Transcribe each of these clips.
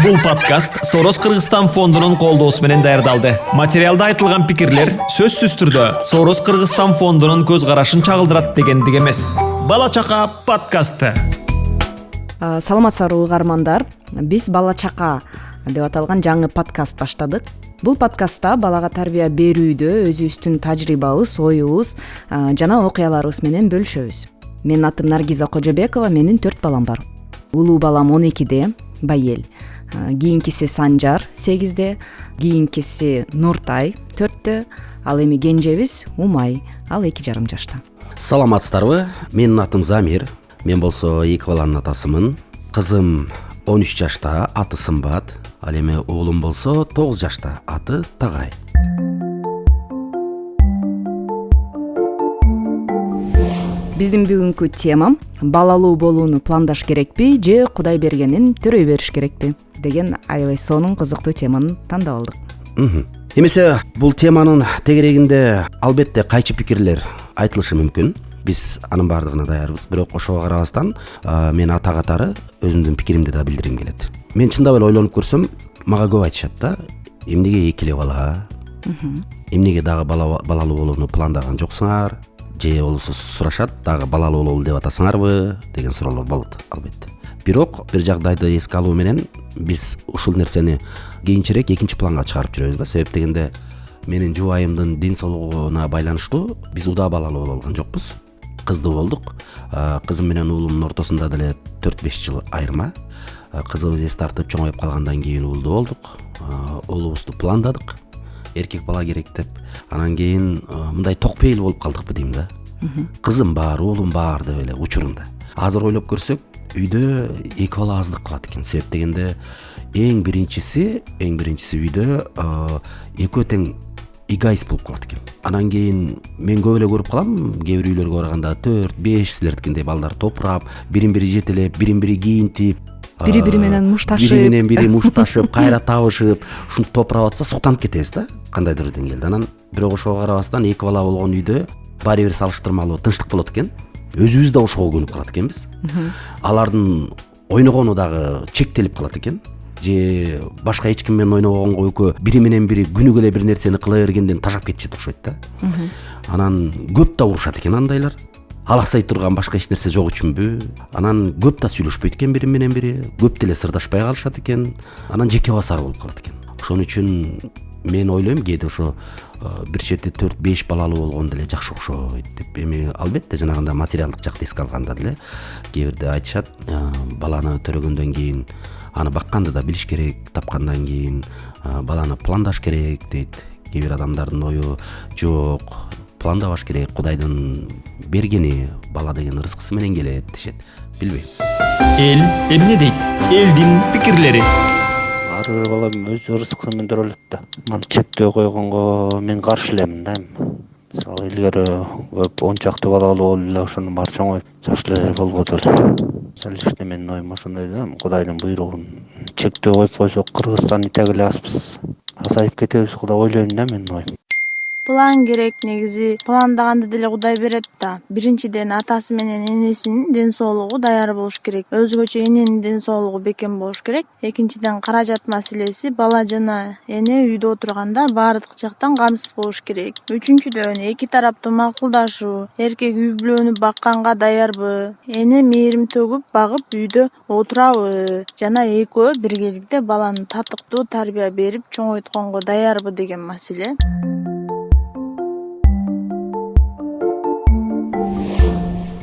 Бул подкаст Сорос Кыргызстан фондунун колдоосу менен даярдалды. Материалда айтылган пикирлер сөзсүз түрдө Сорос Кыргызстан фондунун көз карашын чагылдырат дегендик эмес. Бала чака подкасты. Саламатсыздарбы угармандар. Биз Бала чака деп аталган жаңы подкаст баштадык. Бул подкастта балага тарбия берүүдө өзүбүздүн тажрыйбабыз, оюбуз жана окуяларыбыз менен бөлүшөбүз. Менин атым Наргиза Кожобекова, менин 4 балам бар. Улуу балам 12-де, Байел. Кийинкиси Санжар 8-де, кийинкиси Нуртай 4-тө, ал эми кенжебиз Умай, ал 2,5 жашта. Саламатсыздарбы? Менин атым Замир. Мен болсо 2 баланын атасымын. Кызым 13 жашта, аты Сымбат. Ал эми уулум болсо 9 жашта, аты Тагай. Биздин бүгүнкү темам балалуу болууну пландаш керекпи же Кудай бергенин төрөй бериш керекпи деген аябай сонун кызыктуу теманы тандап алдык. Эмесе бул теманын тегерегинде албетте кайчы пикирлер айтылышы мүмкүн. Биз анын баардыгына даярбыз. Бирок ошого карабастан мен ата катары өзүмдүн пикиримди да билдиргим келет. Мен чындап эле ойлонуп көрсөм, мага көп айтышат да, эмнеге 2 эле бала? Эмнеге дагы балалуу болууну пландаган жоксуңар? Же болсо сурашат, дагы балалуу бололу деп атасыңарбы деген суроолор болот албетте. Бирок бир жагдайды эске алуу менен биз ушул нерсени кийинчерээк экинчи планга чыгарып жүрөбүз да. Себеп дегенде менин жубайымдын ден соолугуна байланыштуу биз удаа балалуу боло алган жокпуз. Кыздуу болдук. Кызым менен уулумдун ортосунда деле 4-5 жыл айырма. Кызыбыз эс тартып чоңоюп калгандан кийин уулдуу болдук. Уулубузду пландадык. Эркек бала керек деп. Анан кийин мындай токпейил болуп калдыкпы дейм да. Кызым бар, уулум бар деп эле учурунда. Азыр ойлоп көрсөк, үйдө 2 бала аздык кылат экен. Себеп дегенде эң биринчиси үйдө экөө тең эгоист болуп калат экен. Анан кийин мен көп эле көрүп калам, кээ бир үйлөргө барганда 4-5 силердикиндей балдар топурап, бирин-бири жетелеп, бирин-бири кийинтип, Бири-бири менен мушташып, кайра табышып, ушинтип топурап атса суктанып кетебиз да, кандайдыр бир деңгээлде. Анан бирок ошого карабастан 2 бала болгон үйдө баары бир салыштырмалуу тынчтык болот экен. Өзүбүз да ошого көнүп калат экенбиз. Алардын ойногону дагы чектелип калат экен. Же башка эч ким менен ойнобогонго экөө бири менен бири күнүгө эле бир нерсени кыла бергенден тажап кетишет окшойт да. Анан көп да урушат экен андайлар. Алаксай турган башка эч нерсе жок үчүнбү? Анан көп да сүйлөшпөйт экен бири менен бири, көп деле сырдашпай калышат экен. Анан жеке басар болуп калат экен. Ошон үчүн мен ойлойм, кээде ошо бир чети 4-5 балалуу болгон деле жакшы окшойт деп. Эми албетте жанагындай материалдык жакты эске алганда деле кээ бирде айтышат, баланы төрөгөндөн кийин аны бакканды да билиш керек, тапкандан кийин баланы пландаш керек дейт. Кээ бир адамдардын ою жок, пландабаш керек, Кудайдын бергени бала деген рызкысы менен келет дешет. Билбейм. Эл эмне дейт? Элдин пикирлери. Ар бир бала өз рызкын менен төрөлөт да. Мына чектөө койгонго мен каршы элемин да. Мисалы илгери көп 10 чакты балалуу болуп эле ошону бар чоңоюп жакшы эле болбоду эле. Мисалы менин оюм ошондой да. Кудайдын буйругун чектөө коюп койсок, Кыргызстан итеге эле аспыз. Азайып кетебиз деп ойлойм да менин оюм. План керек, негизи пландаганды деле Кудай берет да. Биринчиден атасы менен энесинин ден соолугу даяр болуш керек. Өзгөчө эненин ден соолугу бекем болуш керек. Экинчиден каражат маселеси, бала жана эне үйдө отурганда баардык жактан камсыз болуш керек. Үчүнчүдөн эки тараптуу макулдашуу, эркек үй бүлөнү бакканга даярбы, эне мээрим төгүп багып үйдө отурабы жана экөө биргеликте баланы татыктуу тарбия берип чоңойтконго даярбы деген маселе.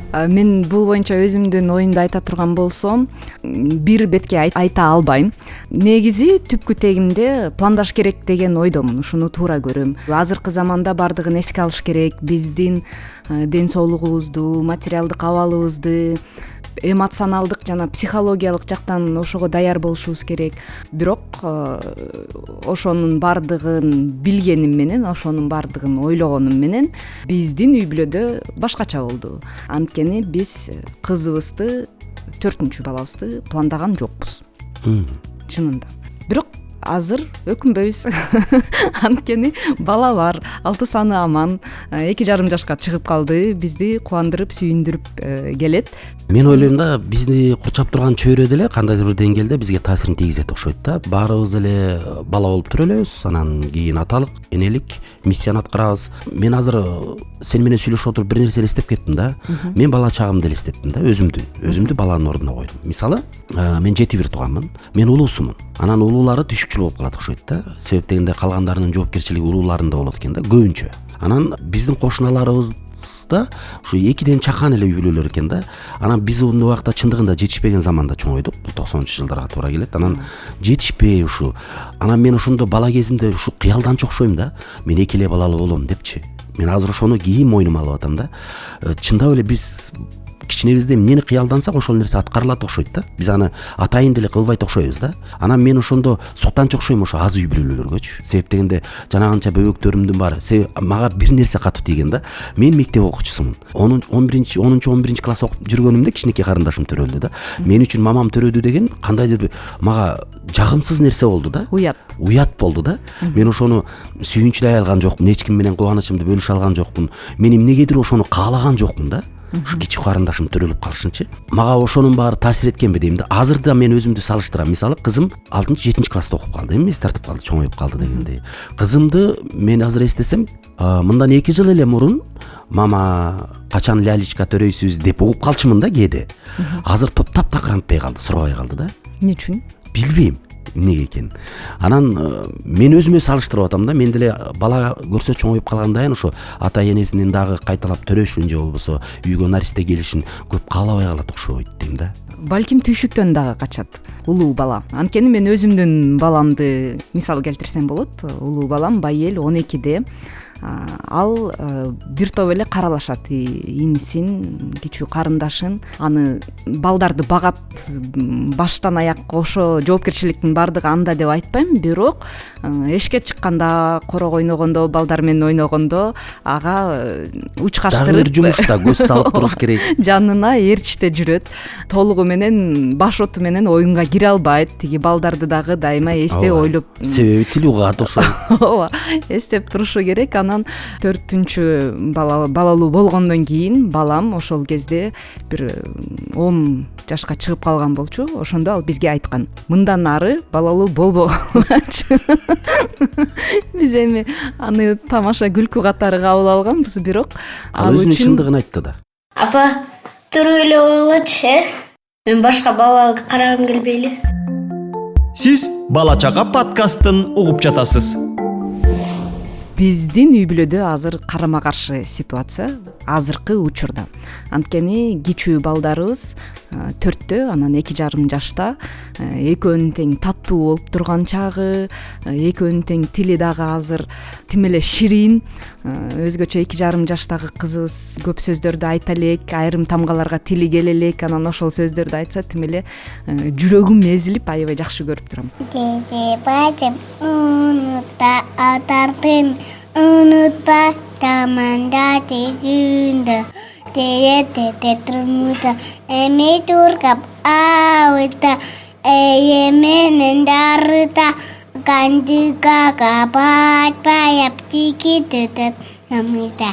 Мен бул боюнча өзүмдүн оюмду айта турган болсом, бир бетке айта албайм. Негизи түпкү тегимде пландаш керек деген ойдомун, ушуну туура көрөм. Азыркы заманда баардыгын эске алыш керек. Биздин ден соолугубузду, материалдык абалыбызды, эмоционалдык жана психологиялык жактан ошого даяр болушубуз керек. Бирок ошонун баардыгын билгеним менен, ошонун баардыгын ойлогонум менен биздин үй бүлөдө башкача болду. Анткени биз кызыбызды, 4-чү балабызды пландаган жокпуз. Чынында. Бирок азыр өкүнбөйбүз. Анткени бала бар, 6 саны аман, 2,5 жашка чыгып калды, бизди кубандырып, сүйүндүрүп келет. Мен ойлойм да, бизди курчап турган чөйрө деле кандайдыр бир деңгээлде бизге таасирин тийгизет окшойт да. Баарыбыз эле бала болуп туруп элебиз, анан кийин аталык, энелик миссияны аткарабыз. Мен азыр сен менен сүйлөшүп отуруп бир нерсе элестеп кеттим да. Мен бала чагымды элестеттим да, өзүмдү баланын ордуна койдум. Мисалы, мен 7 бир тууганмын. Мен улуусумун. Анан улуулары түшүкчүл болуп калат окшойт да. Себеп дегенде калгандарынын жоопкерчилиги улууларында болот экен да, көбүнчө. Анан биздин кошуналарыбызда ушу 2ден чакан эле үй бүлөлөр экен да. Анан биз ол убакта чындыгында жетишпеген заманда чоңойдук. 90-жылдарга туура келет. Анан жетишпей ушу. Анан мен ошондо бала кезимде ушу кыялданчу окшойм да. Мен 2 эле балалуу болом депчи. Мен азыр ошону кийин мойнума алып атам да. Чындап эле биз кичинебизде эмнени кыялдансак ошол нерсе аткарылат окшойт да. Биз аны атайын деле кылбайт окшойбуз да. Анан мен ошондо суктанчу окшойм ошо аз үй бүлөлөргөчү. Себеп дегенде жанагынча бөбөктөрүмдүн баары мага бир нерсе катуу тийген да. Мен мектеп окуучусумун. 10-11 класс окуп жүргөнүмдө кичинекей карындашым төрөлдү да. Мен үчүн мамам төрөдү деген кандайдыр мага жагымсыз нерсе болду да. Уят болду да. Мен ошону сүйүнчүлөй алган жокмун, эч ким менен кубанычымды бөлүшө алган жокмун. Мен эмнегедир ошону каалаган жокмун да. Ушу кичи карындашым төрөлүп калышынчы. Мага ошонун баары таасир эткенби дейм да. Азыр да мен өзүмдү салыштырам. Мисалы, кызым 6-7 класста окуп калды, эми тартып калды, чоңоюп калды дегендей. Кызымды мен азыр эстесем, мындан 2 жыл эле мурун мама качан лялечка төрөйсүз деп угуп калчумун да кээде. Азыр топтап такырантпай калды, сурабай калды да. Эмне үчүн? Билбейм эмнеге экенин. Анан мен өзүмө салыштырып атам да. Мен деле бала көрсө чоңоюп калгандан кийин ошо ата энесинин дагы кайталап төрөшүн же болбосо үйгө наристе келишин көп каалабай калат окшойт дейм да. Балким түйшүктөн дагы качат улуу бала. Анткени мен өзүмдүн баламды мисал келтирсем болот. Улуу балам Байел 12-де. Ал бир топ эле каралашат, инисин, кичүү карындашын. Аны балдарды багат баштан аякка, ошо жоопкерчиликтин баардыгы анда деп айтпайм, бирок эшикке чыкканда, корок ойногондо, балдар менен ойногондо ага учкаштырып, дагы бир жумушта көз салып туруш керек. Жанына ээрчиште жүрөт. Толугу менен баш оту менен оюнга кире албайт. Тиги балдарды дагы дайыма эстеп ойлоп, себеби тил угат ошо. Ооба, эстеп турушу керек. Анан 4-түнчү балалуу болгондон кийин балам ошол кезде бир 10 жашка чыгып калган болчу. Ошондо ал бизге айткан: мындан ары балалуу болбогончу. Биз эми аны тамаша күлкү катары кабыл алганбыз, бирок ал өзүнүн чындыгын айтты да. Апа, туруп эле койгулачы, мен башка балага карагым келбейли. Сиз Бала Чака подкастын угуп жатасыз. Биздин үй бүлөдө азыр карама каршы ситуация азыркы учурда. Анткени кичүү балдарыбыз 4тө, анан 2,5 жашта. Экөөнүн тең таттуу болуп турган чагы, экөөнүн тең тили дагы азыр тим эле ширин. Өзгөчө 2,5 жаштагы кызыбыз көп сөздөрдү айта элек, айрым тамгаларга тили келе элек. Анан ошол сөздөрдү айтса тим эле жүрөгүм эзилип аябай жакшы көрүп турам. Деде бажым, унутпа атартын, унутпа таманда тегүндө. Деде турмута, эми тургап ауыта, менен дарыта, кандыга кабатпаяп тики төтөт намыта.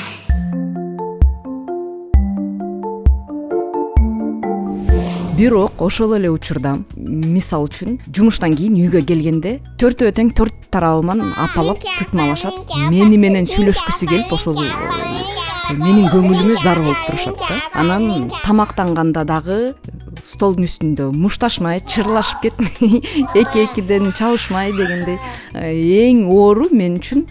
Бирок ошол эле учурда, мисал үчүн, жумуштан кийин үйгө келгенде 4төө тең 4 тарабыман апалап тытмалашат. Мени менен сүйлөшкүсү келип, ошол менин көңүлүмө зар болуп турушат да. Анан тамактанганда дагы столдун үстүндө мушташмай, чырлашып кетмей, эки-экиден чабышмай дегендей. Эң оору мен үчүн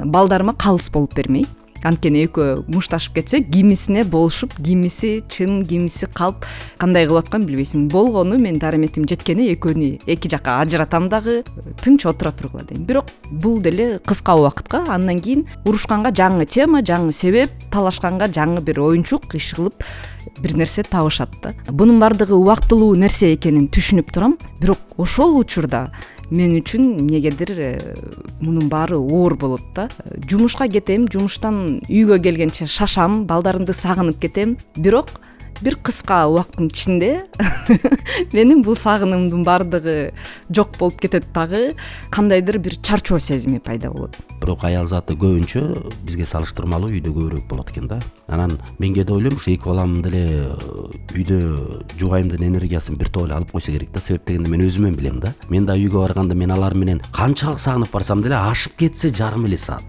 балдарыма калыс болуп бермей. Анткени экөө мушташып кетсе, кимисине болушуп, кимиси чын, кимиси калп, кандай кылып атканын билбейсиң. Болгону мен дараметим жеткени экөөнү эки жакка ажыратам дагы, тынч отура тургула дейм. Бирок бул деле кыска убакытка, андан кийин урушканга жаңы тема, жаңы себеп, талашканга жаңы бир оюнчук иш кылып бир нерсе табышат да. Бунун бардыгы убактылуу нерсе экенин түшүнүп турам, бирок ошол учурда мен үчүн эмнегедир мунун баары оор болот да. Жумушка кетем, жумуштан үйгө келгенче шашам, балдарымды сагынып кетем, бирок бир кыска убакыттын ичинде менин бул сагынымдын баардыгы жок болуп кетет дагы кандайдыр бир чарчоо сезими пайда болот. Бирок аял заты көбүнчө бизге салыштырмалуу үйдө көбүрөөк болот экен да. Анан менге да ойлойм ушу эки баламды деле үйдө жубайымдын энергиясын бир топ эле алып койсо керек да. Себеп дегенде мен өзүмөн билем да. Мен да үйгө барганда мен алар менен канчалык сагынып барсам деле ашып кетсе жарым эле саат.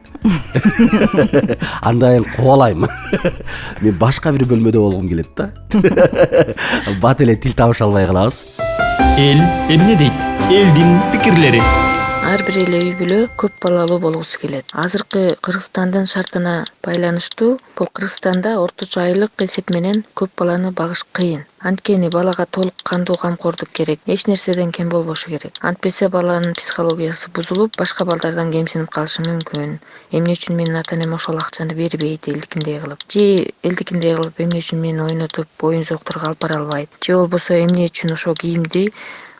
Андайын кубалайм. Мен башка бир бөлмөдө болгум келет да. Бат эле тил табыша албай калабыз. Эл эмне дейт? Элдин пикирлери. Ар бир эле үй бүлө көп балалуу болгусу келет. Азыркы Кыргызстандын шартына байланыштуу бул Кыргызстанда орточо айлык эсеп менен көп баланы багыш кыйын. Анткени балага толук кандуу камкордук керек. Эч нерседен кем болбошу керек. Антпесе баланын психологиясы бузулуп, башка балдардан кемсинип калышы мүмкүн. Эмне үчүн менин ата-энем ошол акчаны бербейт элдикиндей кылып? Же элдикиндей кылып эмне үчүн мени ойнотуп, оюн зоокторго алып бара албайт? Же болбосо эмне үчүн ошол кийимди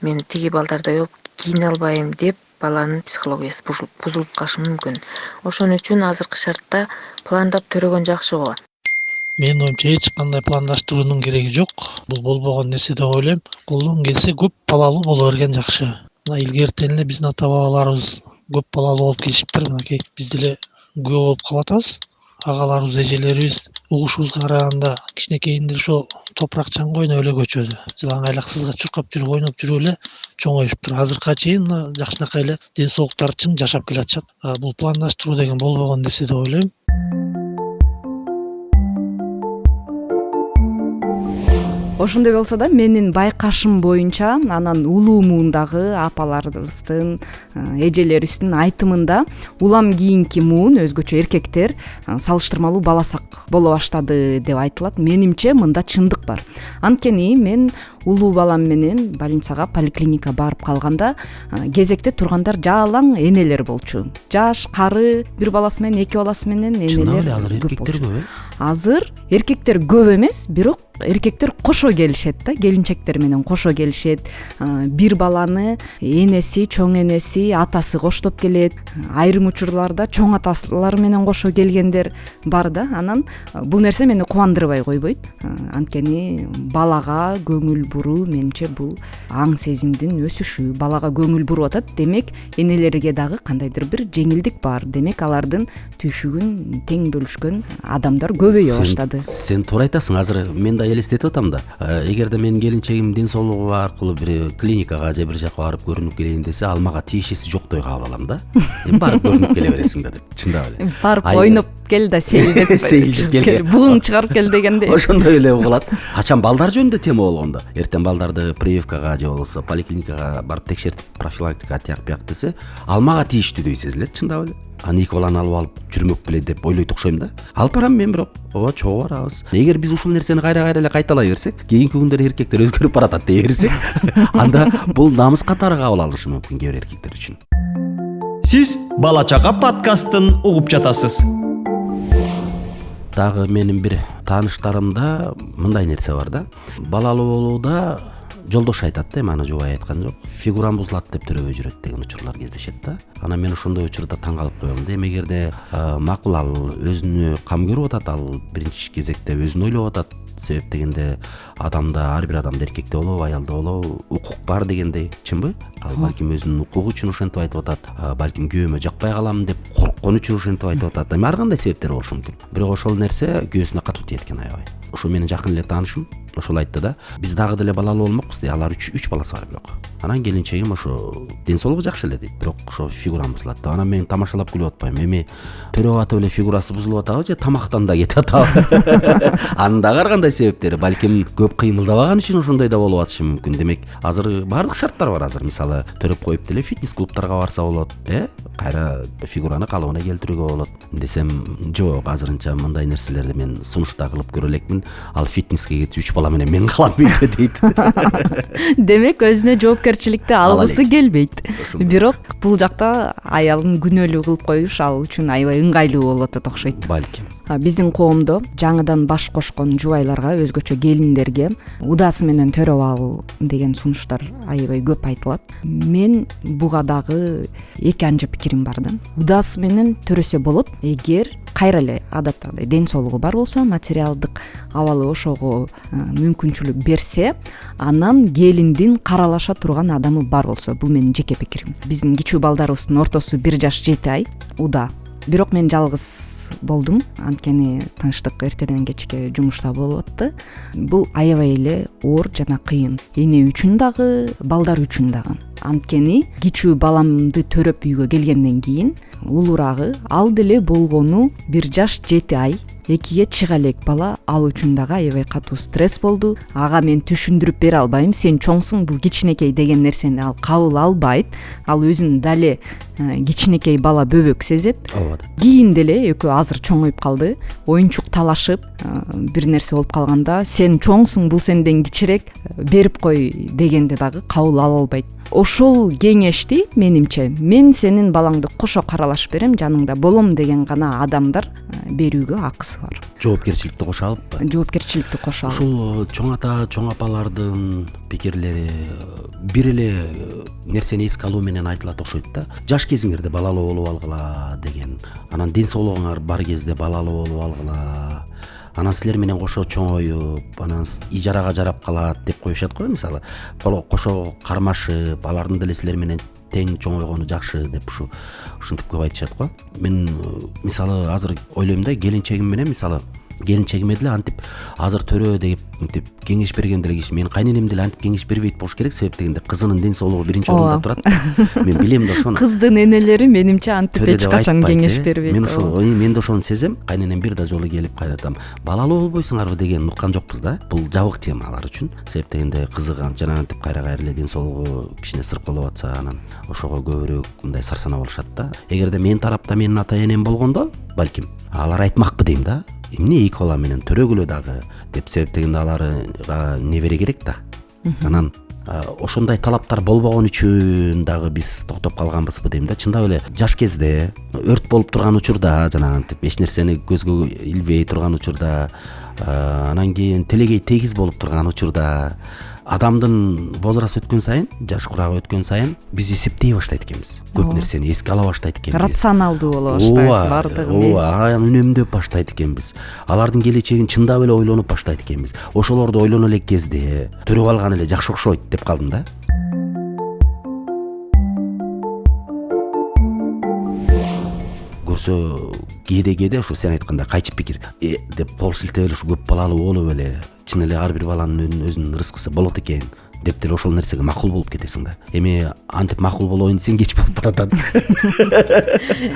мен тиги балдардай болуп кийине албайм деп баланын психологиясы бузулуп калышы мүмкүн. Ошон үчүн азыркы шартта пландап төрөгөн жакшы го. Менин оюмча эч кандай пландаштыруунун кереги жок. Бул болбогон нерсе деп ойлойм. Колдон келсе көп балалуу боло берген жакшы. Мына илгертен эле биздин ата бабаларыбыз көп балалуу болуп келишиптир. Мынакей биз деле күбө болуп калып агаларыбыз, эжелерибиз угушубузга караганда кичинекейинде ошо топуракчанга ойноп эле көчөдү. Жылаң айлаксызга чуркап жүрүп ойноп жүрүп эле чоңоюшуптур. Азыркыга чейин мына жакшынакай эле ден соолуктары чың жашап келатышат. Бул пландаштыруу деген болбогон нерсе деп ойлойм. Ошондой болсо да менин байкашым боюнча анан улуу муундагы апаларыбыздын, эжелерибиздин айтымында улам кийинки муун өзгөчө эркектер салыштырмалуу баласак боло баштады деп айтылат. Менимче мында чындык бар. Анткени мен улуу балам менен больницага, поликлиника барып калганда кезекте тургандар жалаң энелер болчу. Жаш, кары, бир баласы менен, эки баласы менен энелер көп болчу. Азыр эркектер көп эмес, бирок эркектер кошо келишет да, келинчектер менен кошо келишет. Бир баланы энеси, чоң энеси, атасы коштоп келет. Айрым учурларда чоң аталар менен кошо келгендер бар да. Анан бул нерсе мени кубандырбай койбойт. Анткени балага көңүл буруу менимче бул аң сезимдин өсүшү. Балага көңүл буруп атат, демек энелерге дагы кандайдыр бир жеңилдик бар. Демек алардын түйшүгүн тең бөлүшкөн адамдар көбөйө баштады. Сен туура айтасың. Азыр мен да элестетип атам да. Эгерде менин келинчегим ден соолугу аркылуу бир клиникага же бир жака барып көрүнүп келейин десе, ал мага тиешеси жоктой кабыл алам да. Барып көрүнүп келе бересиң да деп. Чындап эле. Барып ойноп кел да сейилдеп кел. Бугуң чыгарып кел дегенде. Ошондой эле угулат. Качан балдар жөнүндө тема болгондо, эртең балдарды прививкага же болбосо поликлиникага барып текшертип, профилактика тияк бияк десе, ал мага тийиштүүдөй сезилет, чындап эле. Аны эки баланы алып жүрмөк беле деп ойлойт окшойм да. Алып барам мен, бирок ооба чогуу барабыз. Эгер биз ушул нерсени кайра эле кайталай берсек, кийинки күндөрү эркектер өзгөрүп баратат дей берсек, анда бул намыс катары кабыл алышы мүмкүн кээ бир эркектер үчүн. Сиз Бала Чака подкастын угуп жатасыз. Дагы менин бир тааныштарымда мындай нерсе бар да. Балалуу болууда жолдош айтат да, аны жубай айткан жок. Фигурам бузулат деп төрөбөй жүрөт деген учурлар кездешет да. Анан мен ошондой учурда таң калып коем да. Эгерде макул ал өзүнө кам көрүп атат, ал биринчи кезекте өзүн ойлоп атат. Себеп дегенде адамда, ар бир адамда, эркекте болобу, аялда болобу, укук бар дегендей, чынбы? Ал балким өзүнүн укугу үчүн ошентип айтып атат, балким күйөөмө жакпай калам деп корккон үчүн ошентип айтып атат. Ар кандай себептер болушу мүмкүн. Бирок ошол нерсе күйөөсүнө катуу тиет экен аябай. Ошо менин жакын эле таанышым ошол айтты да. Биз дагы деле балалуу болмокпуз дейт. Алар 3 баласы бар бирок. Анан келинчегим ошо ден соолугу жакшы эле дейт, бирок ошо фигурам бузулат деп. Анан мен тамашалап күлүп атпайм. Эми төрөп атып эле фигурасы бузулуп атабы же тамактан да кетип атабы? Анын дагы ар кандай себептери, балким көп кыймылдабаган үчүн ошондой да болуп атышы мүмкүн. Демек, азыр баардык шарттар бар азыр. Мисалы, төрөп коюп деле фитнес клубтарга барса болот, кайра фигураны калыбына келтирүүгө болот. Десем, жок, азырынча мындай нерселерди мен сунушта кылып көрө элекмин. Ал фитнеске кетип 3 бала менен мен калам үйдө дейт. Демек өзүнө жоопкерчиликти алгысы келбейт. Бирок бул жакта аялын күнөөлүү кылып коюш ал үчүн аябай ыңгайлуу болуп атат окшойт. Балким. Биздин коомдо жаңыдан баш кошкон жубайларга, өзгөчө келиндерге удасы менен төрөп ал деген сунуштар аябай көп айтылат. Мен буга дагы эки анча пикирим бар да. Удасы менен төрөсө болот, эгер кайра эле адаттагыдай ден соолугу бар болсо, материалдык абалы ошого мүмкүнчүлүк берсе, анан келиндин каралаша турган адамы бар болсо, бул менин жеке пикирим. Биздин кичүү балдарыбыздын ортосу 1 жаш 7 ай уда. Бирок мен жалгыз болдум, анткени тынчтык эртеден кечке жумушта болуп атты. Бул аябай эле оор жана кыйын. Эне үчүн дагы, балдар үчүн дагы. Анткени кичүү баламды төрөп үйгө келгенден кийин улурагы ал деле болгону 1 жаш 7 ай, 2ге чыга элек бала, ал үчүн дагы аябай катуу стресс болду. Ага мен түшүндүрүп бере албайм, сен чоңсуң, бул кичинекей деген нерсени ал кабыл албайт. Ал өзүн дале кичинекей бала бөбөк сезет. Кийин деле экөө азыр чоңоюп калды, оюнчук талашып, бир нерсе болуп калганда сен чоңсуң, бул сенден кичирээк, берип кой дегенди дагы кабыл ала албайт. Ошол кеңешти менимче мен сенин балаңды кошо каралашып берем, жаныңда болом деген гана адамдар берүүгө акысы бар. Жоопкерчиликти кошо алыппы? Жоопкерчиликти кошо алып. Ушул чоң ата, чоң апалардын пикирлери бир эле нерсени эске алуу менен айтылат окшойт да. Жаш кезиңерде балалуу болуп алгыла деген, анан ден соолугуңар бар кезде балалуу болуп алгыла, анан силер менен кошо чоңоюп, анан ижарага жарап калат деп коюшат го, мисалы. Кошо кармашып, алардын деле силер менен тең чоңойгону жакшы деп ушинтип көп айтышат го. Мен мисалы азыр ойлойм да, келинчегим менен мисалы келинчегиме деле антип азыр төрө деп мынтип кеңеш берген деле киши, менин кайненем деле антип кеңеш бербейт болуш керек, себеп дегенде кызынын ден соолугу биринчи орунда турат. Мен билем да ошону. Кыздын энелери менимче антип эч качан кеңеш бербейт. Мен ошо, мен да ошону сезем. Кайненем бир да жолу келип кайнатам, балалуу болбойсуңарбы деген уккан жокпуз да. Бул жабык тема алар үчүн. Себеп дегенде кызыган жана антип кайра эле ден соолугу кичине сырколоп атса, анан ошого көбүрөөк мындай сарсана болушат да. Эгерде менин тарапта менин ата энем болгондо, балким алар айтмакпы дейм да. Эмне эки бала менен төрөгүлө дагы деп, себеп дегенде аларга небере керек да. Анан ошондой талаптар болбогон үчүн дагы биз токтоп калганбызбы дейм да. Чындап эле жаш кезде өрт болуп турган учурда, жанагынтип эч нерсени көзгө илбей турган учурда, анан кийин телегей тегиз болуп турган учурда, адамдын возрасы өткөн сайын, жаш курагы өткөн сайын биз эсептей баштайт экенбиз. Көп нерсени эске ала баштайт экенбиз. Рационалдуу боло баштайбыз бардыгын. Ооба, үнөмдөп баштайт экенбиз. Алардын келечегин чындап эле ойлонуп баштайт экенбиз. Ошолорду ойлоно элек кезде төрөп алган эле жакшы окшойт деп калдым да. Көрсө кээде ушу сен айткандай кайчып пикир деп кол силтеп эле ушу көп балалуу болуп эле чын эле ар бир баланын өзүнүн рызкысы болот экен деп деле ошол нерсеге макул болуп кетесиң да. Эми антип макул болоюн десең кеч болуп баратат.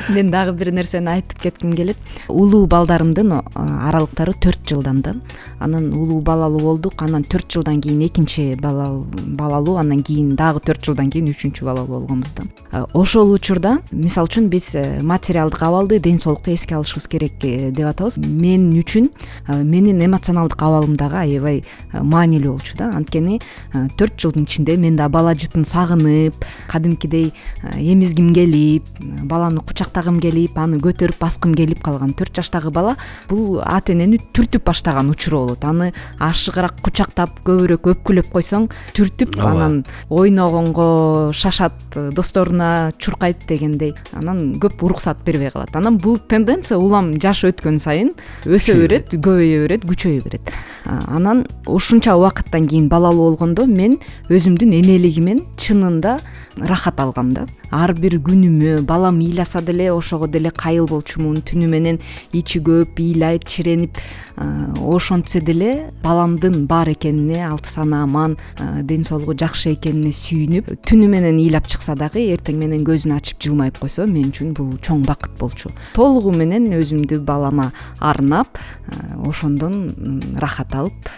Мен дагы бир нерсени айтып кетким келет. Улуу балдарымдын аралыктары 4 жылдан да. Анан улуу балалуу болдук, анан 4 жылдан кийин экинчи балалуу, анан кийин дагы 4 жылдан кийин үчүнчү балалуу болгонбуз да. Ошол учурда мисалы үчүн биз материалдык абалды, ден соолукту эске алышыбыз керек деп атабыз. Мен үчүн менин эмоционалдык абалым дагы аябай маанилүү болчу да. Анткени 4 жылдын ичинде мен да бала жытын сагынып, кадимкидей эмизгим келип, баланы кучактагым келип, аны көтөрүп баскым келип калган 4 жаштагы бала бул ата энени түртүп баштаган учуру болот. Аны ашыгыраак кучактап, көбүрөөк өпкүлөп койсоң түртүп, анан ойногонго шашат, досторуна чуркайт дегендей, анан көп уруксат бербей калат. Анан бул тенденция улам жаш өткөн сайын өсө берет, көбөйө берет, күчөйө берет. Анан ушунча убакыттан кийин балалуу болгондо мен өзүмдүн энелигимен чынында рахат алгам да. Ар бир күнүмө балам ыйласа деле ошого деле кайыл болчумун, түнү менен ичи көп ыйлайт, чиренип, ошентсе деле баламдын бар экенине, алты сана аман, ден соолугу жакшы экенине сүйүнүп, түнү менен ыйлап чыкса дагы эртең менен көзүн ачып жылмайып койсо, мен үчүн бул чоң бакыт болчу. Толугу менен өзүмдү балама арнап, ошондон рахат алып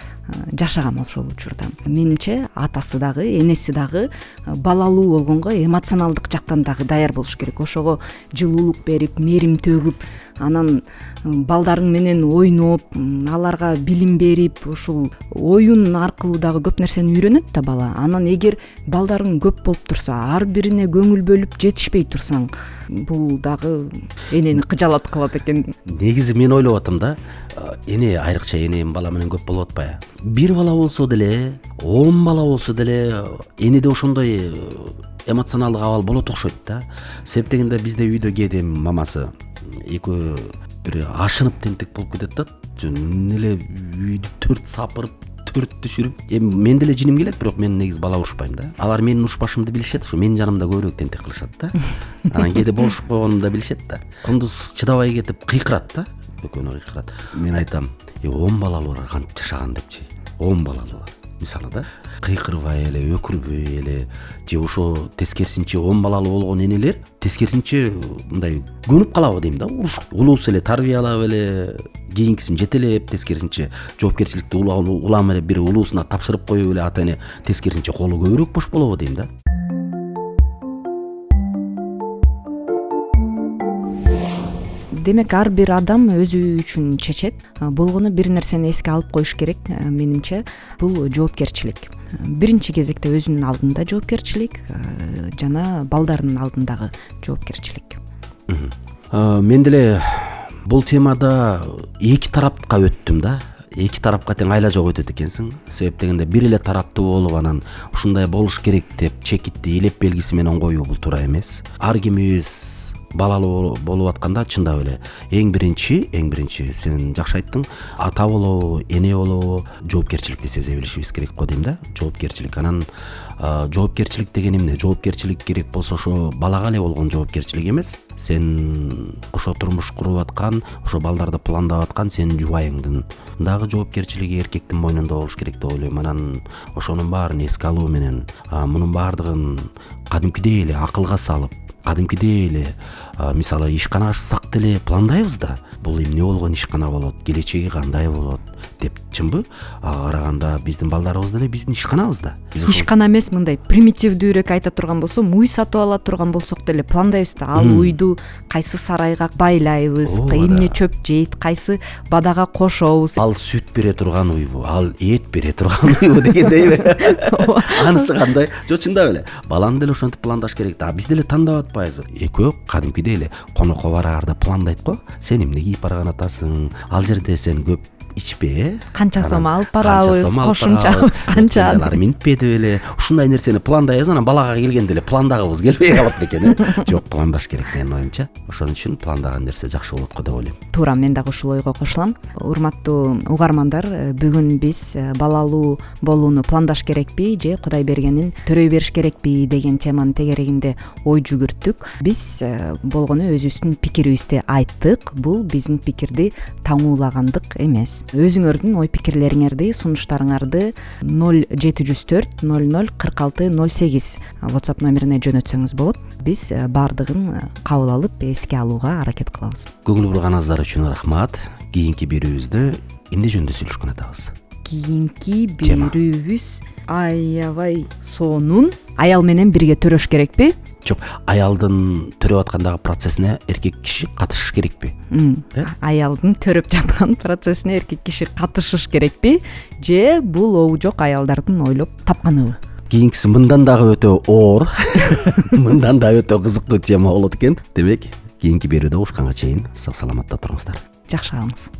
жашагам ошол учурда. Менимче атасы дагы, энеси дагы балалуу болгонго эмоционалдык жактан дагы даяр болуш керек. Ошого жылуулук берип, мээрим төгүп, анан балдарың менен ойноп, аларга билим берип, ушул оюн аркылуу дагы көп нерсени үйрөнөт да бала. Анан эгер балдарың көп болуп турса, ар бирине көңүл бөлүп жетишпей турсаң, бул дагы энени кыжалат кылат экен. Негизи мен ойлоп атам да, эне айрыкча энем бала менен көп болуп атпайбы? Бир бала болсо деле, 10 бала болсо деле, энеде ошондой эмоционалдык абал болот окшойт да. Себеп дегенде бизде үйдө кээде мамасы экөө бир ашынып тентек болуп кетет да. Эмне эле үйдү 4 сапырып 4 түшүрүп. Эми мен деле жиним келет, бирок мен негизи бала урушпайм да. Алар менин урушпашымды билишет, ушу менин жанымда көбүрөөк тентек кылышат да. Анан кээде болушуп койгонумду да билишет да. Кундуз чыдабай кетип кыйкырат да. Экөөнү кыйкырат. Мен айтам, 10 балалуулар кантип жашаган депчи. 10 балалуулар. Мисалы да, кыйкырбай эле, өкүрбөй эле, же ошо тескерисинче 10 балалуу болгон энелер тескерисинче мындай көнүп калабы дейм да. Улуусу эле тарбиялап эле, кийинкисин жетелеп, тескерисинче жоопкерчиликти улам эле бир улуусуна тапшырып коюп эле ата эне тескерисинче колу көбүрөөк бош болобу дейм да. Демек ар бир адам өзү үчүн чечет. Болгону бир нерсени эске алып коюш керек, менимче, бул жоопкерчилик. Биринчи кезекте өзүнүн алдында жоопкерчилик, жана балдарынын алдындагы жоопкерчилик. Мен деле бул темада эки тарапка өттүм да. Эки тарапка тең айла жок өтөт экенсиң. Себеп дегенде бир эле тараптуу болуп анан ушундай болуш керек деп чекитти элеп белгиси менен коюу бул туура эмес. Ар кимибиз балалуу болуп атканда чындап эле эң биринчи сен жакшы айттың, ата болобу, эне болобу, жоопкерчиликти сезе билишибиз керек го дейм да. Жоопкерчилик. Анан жоопкерчилик деген эмне? Жоопкерчилик керек болсо ошо балага эле болгон жоопкерчилик эмес. Сен ошо турмуш куруп аткан, ошо балдарды пландап аткан сенин жубайыңдын дагы жоопкерчилиги эркектин мойнунда болуш керек деп ойлойм. Анан ошонун баарын эске алуу менен мунун баардыгын кадимкидей эле акылга салып, кадимкидей эле мисалы ишкана ачсак деле пландайбыз да. Бул эмне болгон ишкана болот, келечеги кандай болот депчимби? Ага караганда биздин балдарыбыз деле биздин ишканабыз да. Ишкана эмес, мындай примитивдүүрөөк айта турган болсом, уй сатып ала турган болсок деле пландайбыз да. Ал уйду кайсы сарайга байлайбыз, эмне чөп жейт, кайсы бадага кошобуз. Ал сүт бере турган уйбу, ал эт бере турган уйбу дегендейби? Анысы кандай? Жок, чындап эле. Баланы деле ошентип пландаш керек да. Биз деле тандап атпайбыз. Экөө кадимкидей эле конокко бараарда пландайт го. Сен эмне кийип барган атасың? Ал жерде сен көп ичпе. Канча сом алып барабыз, кошумчабыз канча. Алар минтпеди беле. Ушундай нерсени пландайбыз, анан балага келгенде эле пландагыбыз келбей калат бекен. Жок, пландаш керек менин оюмча. Ошон үчүн пландаган нерсе жакшы болот го деп ойлойм. Туура, мен дагы ушул ойго кошулам. Урматтуу угармандар, бүгүн биз балалуу болууну пландаш керекпи же Кудай бергенин төрөй бериш керекпи деген теманын тегерегинде ой жүгүрттүк. Биз болгону өзүбүздүн пикирибизди айттык. Бул биздин пикирди таңуулагандык эмес. Өзүңөрдүн ой пикирлериңерди, сунуштарыңарды 0704 00 46 08 WhatsApp номерине жөнөтсөңүз болот. Биз баардыгын кабыл алып эске алууга аракет кылабыз. Көңүл бурганыңыздар үчүн рахмат. Кийинки берүүбүздө эмне жөнүндө сүйлөшкөн атабыз? Кийинки берүүбүз аябай сонун аял менен бирге төрөш керекпи? Жок, аялдын төрөп аткандагы процессине эркек киши катышыш керекпи? Аялдын төрөп жаткан процессине эркек киши катышыш керекпи? Же бул обу жок аялдардын ойлоп тапканыбы? Кийинкиси мындан дагы өтө оор, мындан да өтө кызыктуу тема болот экен. Демек, кийинки берүүдө угушканга чейин сак саламатта туруңуздар. Жакшы калыңыз.